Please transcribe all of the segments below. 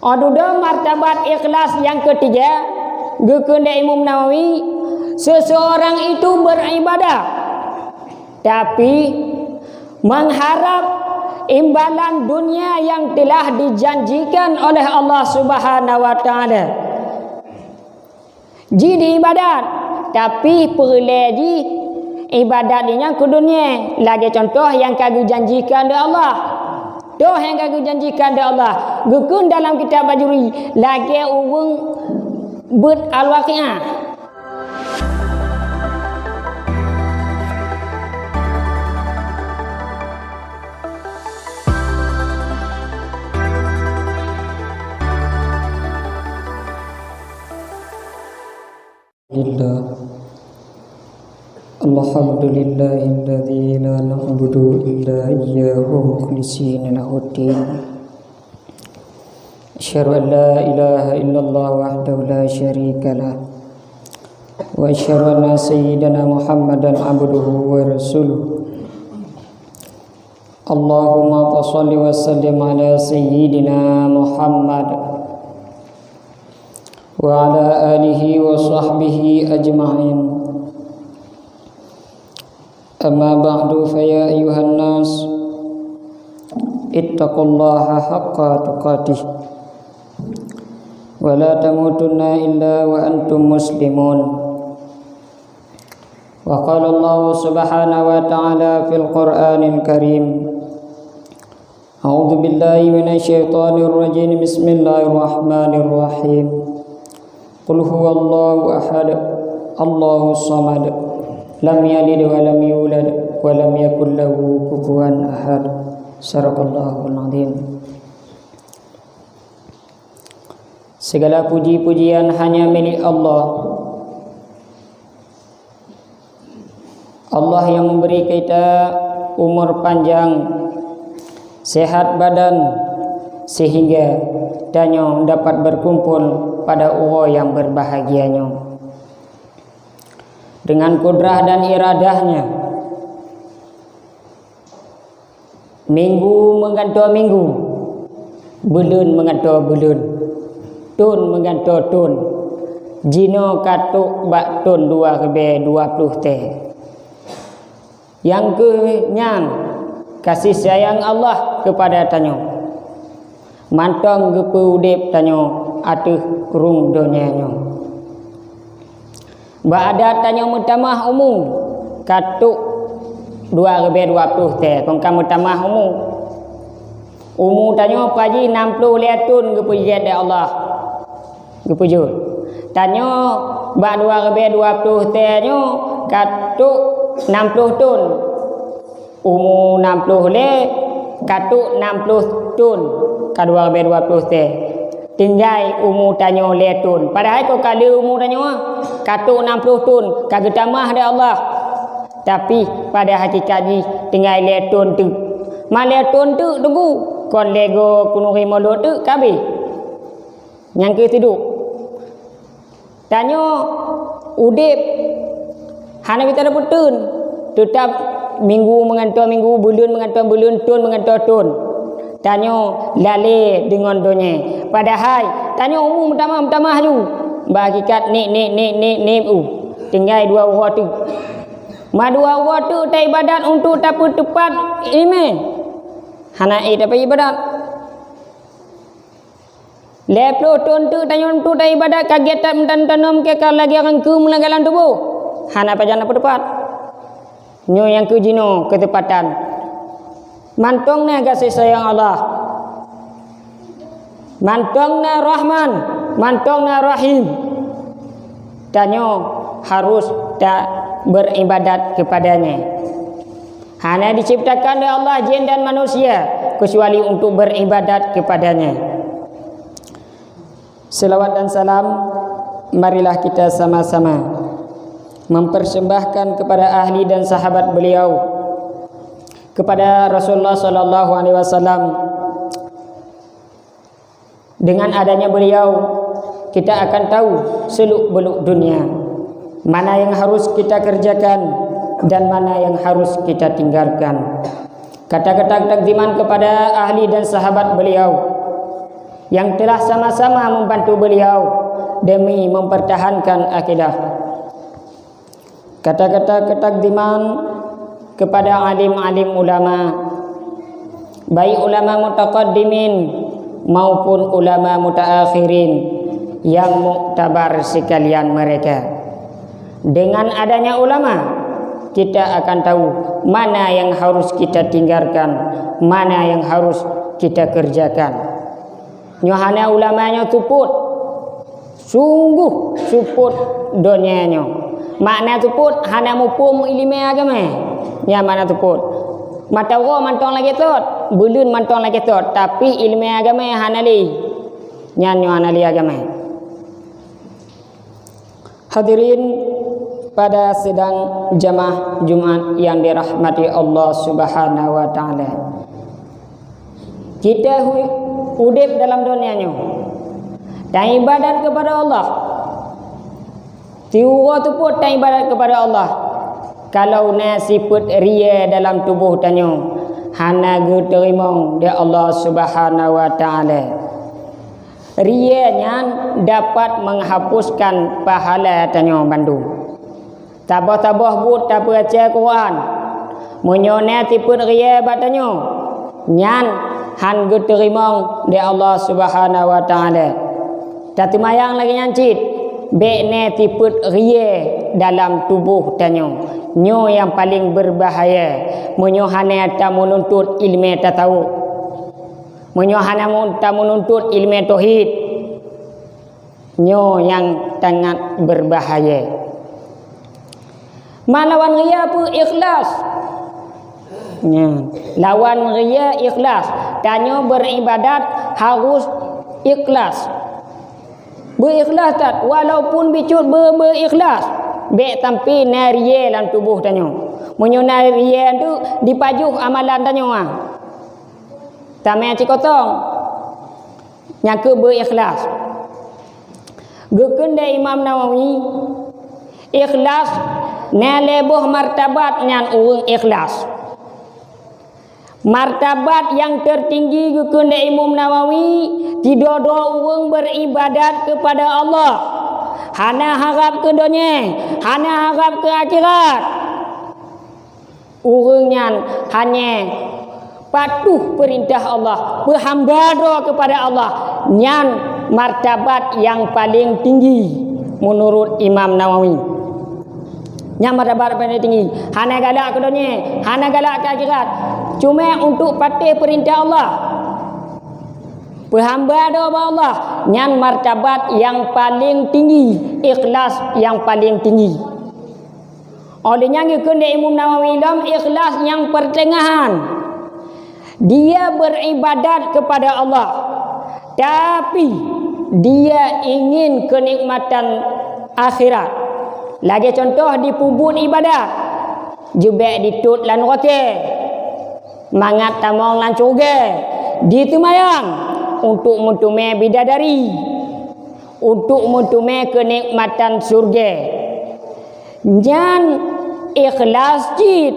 Aduda martabat ikhlas yang ketiga, gekenda Imam Nawawi, seseorang itu beribadah tapi mengharap imbalan dunia yang telah dijanjikan oleh Allah Subhanahu wa taala. Jadi ibadat tapi perleji ibadatnya ke dunia. Lagi contoh yang kagak janjikan oleh Allah. Doh yang kagak janjikan oleh Allah. Gukun dalam kitab Bajuri lagi urung ber al-waqi'ah. Alhamdulillahilladzi la na'budu illa iyyahu mukhlishina lahu-d-din. Asyhadu an la ilaha illallah wahdahu la syarika lah wa asyhadu anna sayyidana Muhammadan abduhu wa rasuluh. Allahumma shalli wa sallim ala sayyidina Muhammad wa ala alihi wa sahbihi ajma'in. Amma ba'du, fa ya ayyuhan nas ittaqullaha haqqa tuqatih wa la tamutunna illa wa antum muslimun. Wa qala Allah subhanahu wa ta'ala fil Qur'anil Karim, a'udzu billahi minasy syaithanir rajim, bismillahirrahmanir rahim. Qul huwallahu ahad, Allahus samad, lam yalid wa lam yulad wa lam yakul lahu kufuwan ahad. Sadaqallahul azim. Segala puji-pujian hanya milik Allah. Allah yang memberi kita umur panjang, sehat badan, sehingga danyo dapat berkumpul pada uho yang berbahagianya. Dengan kudrah dan iradahnya, minggu menggantung minggu, bulan menggantung bulan, tun menggantung tun, jino katuk bak tun 20 teh. Yang kenyang kasih sayang Allah kepada tanyo, mantong gepu udip tanyo atuh rung donianyo. Ba'da tanya mutamah umum katuk 2020 teh kongkam mutamah umum tanya paji 60 liatun gepujian dari Allah gepujud tanya ba 2020 teh nyo katuk 60 tun umum 60 le katuk 60 tun ka 2020 teh tinggal umur tanya letun. Padahal kau kali umur tanya katuk 60 tun kagak tamah dari Allah. Tapi pada hakikatnya tinggal letun tu. Ma letun tu tunggu. Kon lego kuno rimolo tu kabe. Yang ke tidur. Tanya udip hana kita dapat tun. Tetap minggu mengantar minggu, bulan mengantar bulan, tun mengantar tun. Tanya lale dengan donya. Padahal tanya umum tamah tu. Bahagikat ni tinggal 2 waktu. Ma 2 waktu ta ibadat untuk tapu tepat ini. Hana tapi ibadat. Leplo ton tu tanya untuk ta ibadat kaget tanam ke lagi orang ke melanggalan tubuh. Hana pajan apa tepat. Nyo yang ke jino ketepatan. Mantongnya kasih sayang Allah, mantongnya Rahman, mantongnya Rahim. Danyo harus tak beribadat kepadanya. Hanya diciptakan oleh Allah jin dan manusia kecuali untuk beribadat kepadanya. Selawat dan salam marilah kita sama-sama mempersembahkan kepada ahli dan sahabat beliau, kepada Rasulullah sallallahu alaihi wasallam. Dengan adanya beliau kita akan tahu seluk-beluk dunia, mana yang harus kita kerjakan dan mana yang harus kita tinggalkan. Kata-kata takziman kepada ahli dan sahabat beliau yang telah sama-sama membantu beliau demi mempertahankan akidah. Kata-kata ketakdiman kepada alim-alim ulama, baik ulama mutaqaddimin maupun ulama mutaakhirin yang muktabar sekalian mereka. Dengan adanya ulama, kita akan tahu mana yang harus kita tinggalkan, mana yang harus kita kerjakan. Nyohana ulamanya tuput, sungguh suput donyanya. Makna tuput hana mupum ilmu agama. Nya mana tuput. Mata ro mantong lagi tot, bulun mantong lagi tot, tapi ilmu agama hana li. Nya hana li agama. Hadirin pada sidang jamaah Jumat yang dirahmati Allah Subhanahu wa taala. Kita hidup dalam dunianya dan ibadat kepada Allah. Tiwa tu pun dan ibadat kepada Allah. Kalau nasibut ria dalam tubuh tanya, hana ge terima dia Allah Subhanahu wa taala. Rianya dapat menghapuskan pahala tanya bandu. Tabah-tabah but tak baca Quran. Menyona tiput ria batanya. Nyan han ge terima dia Allah Subhanahu wa taala. Tati mayang lagi nyancit. Bekne tiput ria dalam tubuh tanya. Nyo yang paling berbahaya. Menyohana tak menuntut ilmu tak tahu. Menyohana tak menuntut ilmu tauhid. Nyo yang sangat berbahaya. Malawan ria pun ikhlas. Ya. Lawan ria ikhlas. Tanya beribadat harus ikhlas. Berikhlas tak? Walaupun bicut berikhlas. Bek tampi naria dalam tubuh tanya. Menyuna ria tu dipajuh amalan tanya. Tamai cikotong. Nyaka berikhlas. Gekenda Imam Nawawi ikhlas na leboh martabat nyan urang ikhlas. Martabat yang tertinggi gekenda Imam Nawawi tidak ada urang beribadat kepada Allah. Hana harap ke dunia, hana harap ke akhirat. Urang nyan hanya patuh perintah Allah, berhamba kepada Allah. Nyan martabat yang paling tinggi menurut Imam Nawawi. Nyan martabat paling tinggi. Hana galak ke dunia, hana galak ke akhirat. Cuma untuk patuh perintah Allah. Berhamba kepada Allah. Nyan martabat yang paling tinggi, ikhlas yang paling tinggi. Olehnya kena Imam Nawawi dalam ikhlas yang pertengahan. Dia beribadat kepada Allah, tapi dia ingin kenikmatan akhirat. Lagi contoh di pubut ibadat, jubek ditut lan roke, mangat tamong lan curga, ditumayang untuk mentume bidadari, untuk mentume kenikmatan surga. Jangan ikhlas jid,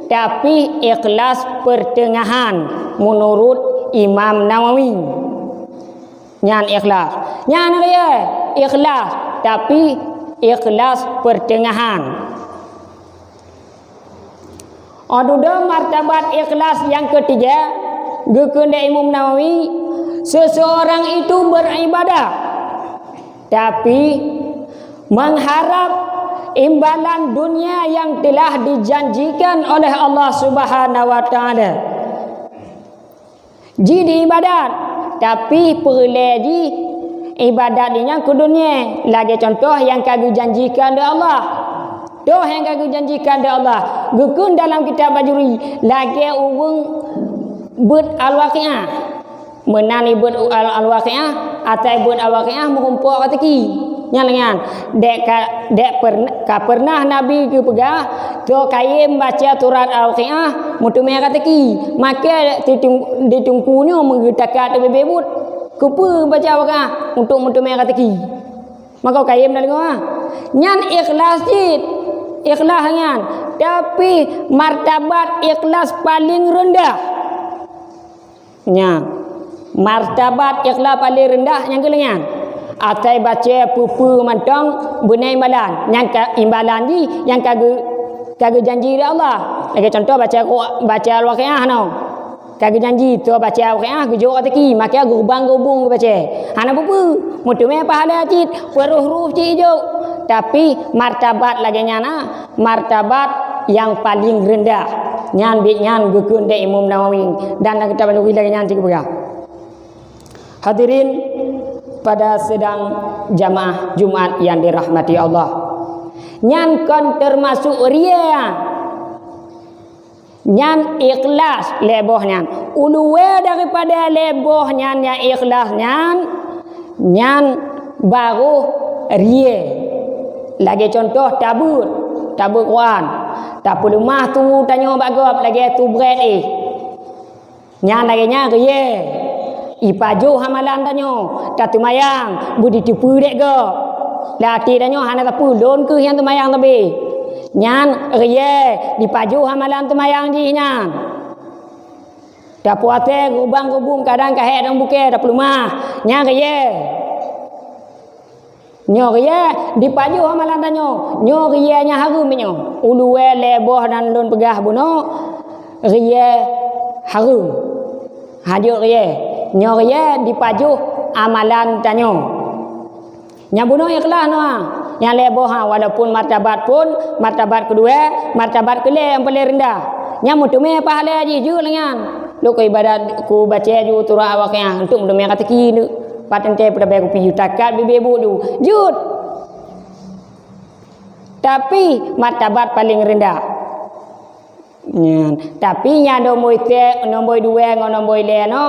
tapi ikhlas pertengahan menurut Imam Nawawi. Nyan ikhlas. Nyan ria ikhlas, tapi ikhlas pertengahan. Ada martabat ikhlas yang ketiga, gekenda Imam Nawawi, seseorang itu beribadah tapi mengharap imbalan dunia yang telah dijanjikan oleh Allah Subhanahu wa taala. Jadi ibadat tapi perledi ibadat ini ke dunia. Lagi contoh yang kagak janjikan oleh Allah. Doh yang kagak janjikan oleh Allah. Gekun dalam kitab Bajuri lagi urang buat al-waqiah. Menani buat al-waqiah atau buat al-waqiah mengumpul katiki. Nyan dek pernah Nabi ke pegah to kaim baca surat al-waqiah mutumnya katiki maka ditungkunya mengetakat bebebut kepe baca al-waqiah untuk mutumnya katiki maka kaim dah dengar nyan ikhlas jid ikhlas nyan tapi martabat ikhlas paling rendah nyan martabat ikhlas paling rendah yang kelengan atai baca pupu mantong bunai imbalan yang imbalan ni yang kagak janji dari Allah. Lagi contoh baca al-waqiah no kagak janji tu baca al-waqiah gujur ataki maka gubang baca hana pupu mutu me pahala cit huruf cit jo tapi martabat lagi nyana martabat yang paling rendah nyan bi nyan gukun de Imam Nawawi dan kita baca lagi nyan tiga pegang. Hadirin pada sedang jamaah Jumat yang dirahmati Allah. Nyan kon termasuk ria. Nyan ikhlas leboh nyan. Uluwe daripada leboh nyan yang ikhlas nyan baru ria. Lagi contoh tabur Quran. Tabur rumah tu tanya bagap lagi tu berat Nyan lagi nya ria. Ipajo hamalan tanyo tatu mayang budi tipu dek go lati tanyo hana tapu lon ke yang tu mayang tabe nyan riye dipaju hamalan tu mayang ji nyan dapu ate gubang kadang kahek dang buke dapu rumah nyan riye nyo riye dipaju hamalan tanyo nyo riye nya harum nyo uluwe leboh dan lon pegah buno riye harum hadir riye nyorye dipaju amalan tanyo nyabuno ikhlas no yang leboh walaupun martabat kedua martabat kelih yang paling rendah nyamu tu me pahala ji ju lengan lu ko ibadat ku baca ju turah awaknya untuk me kata kini patente pada baik pi takat bebebu du jud tapi martabat paling rendah tapi nya nombor 2 nombor 2 no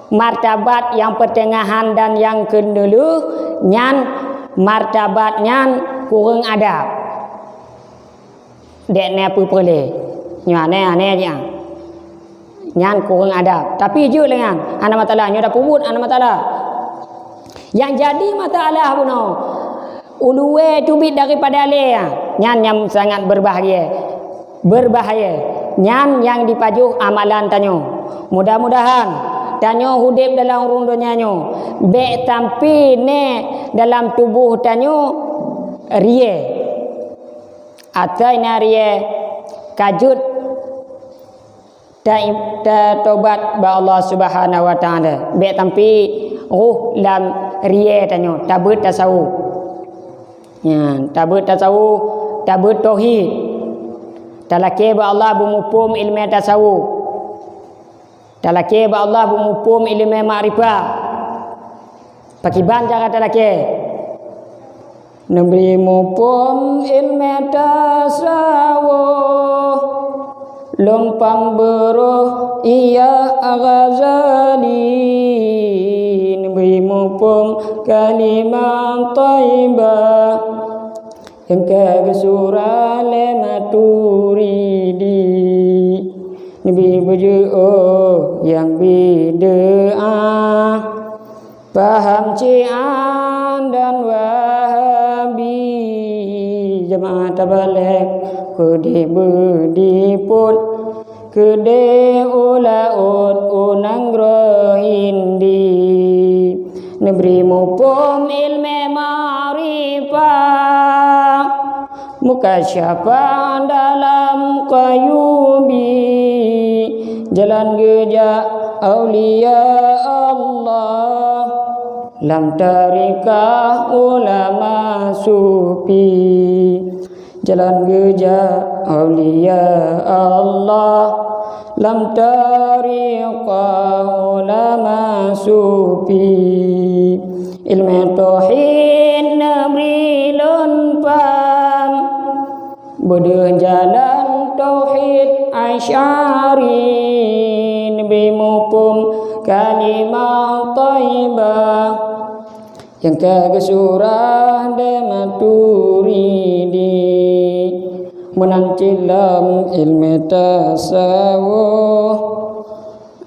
martabat yang pertengahan dan yang kedua nyan martabat nyan kurang adab dek ne apa boleh ane je nyan kurang adab tapi je lengan ana masalah nyo dah pubut ana masalah yang jadi masalah puno uluwe tubit daripada le nyan yang sangat berbahaya nyan yang dipajuh amalan tanyo mudah-mudahan tanyo hudip dalam rundonya nyo be tampi ne dalam tubuh tanyo rie atai na rie kajut ta tobat ba Allah Subhanahu wa taala be tampi ruh lam rie tanyo tabut tasawuf tabut tasawuf tabut tauhid talake ba Allah bumupum ilmu tasawuf talake ba Allah bumupum ilmu ma'rifah pakiban cara talake nembri mupum ilmu tasawuf lompang beruh iya Ghazali nembri mupum kalimat thayyibah yang ke surah Maturidi Nabi berdoa yang bid'ah paham Syiah dan Wahabi jemaah tabligh kede bedipun kede ulaut unang rohindi nebri mupum ilmu ma'rifah mukasyafah dalam qayubi jalan geja aulia Allah lam tarikah ulama sufi jalan geja aulia Allah lam tarikah ulama sufi ilmu tauhid nabri lun pam bede jalan tauhid asy'ari nabi mupum kalimat thayyibah yang ke surah Maturidi menancilam ilmu tasawuf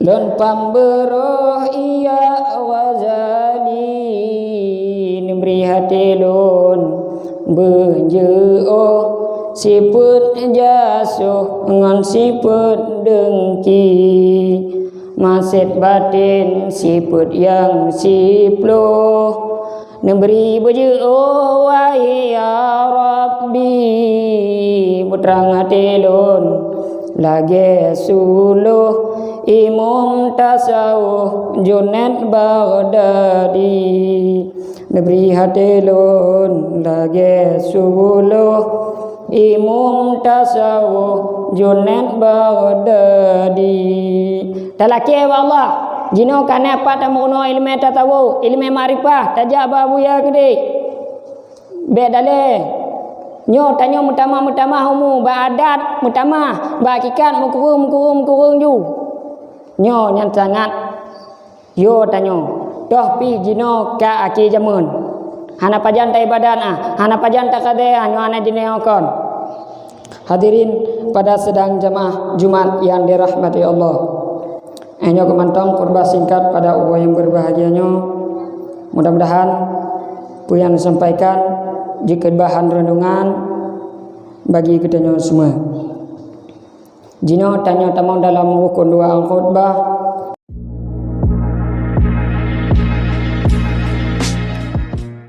lon pamberoh iya Ghazali memberi hati lon benjeo siput jasuh ngan siput dengki Maksud batin sifat yang 10 Memberi berjauh wahai ya Rabbi Putrang hati lun Lagi suluh Imam tasawuf Junaid Baghdadi Memberi hati lun Lagi suluh Imam tasawuf Junaid Baghdadi Talaki Allah Jino kana apa tamu no ilmu tatawu ilmu marifah tajak babu ya gede be dale nyo tanyo mutama humu ba adat mutama ba hakikat mukurung ju nyo nyan sangat yo tanyo toh pi jino ka aki jamun hana pajan ta ibadat hana pajan ta kade nyo ana jine kon hadirin pada sedang jemaah Jumat yang dirahmati Allah. Hanya kemantong khutbah singkat pada Allah yang berbahagianya. Mudah-mudahan apa yang disampaikan jika bahan renungan bagi kita semua. Jino tanya tamang dalam rukun 2 al-khutbah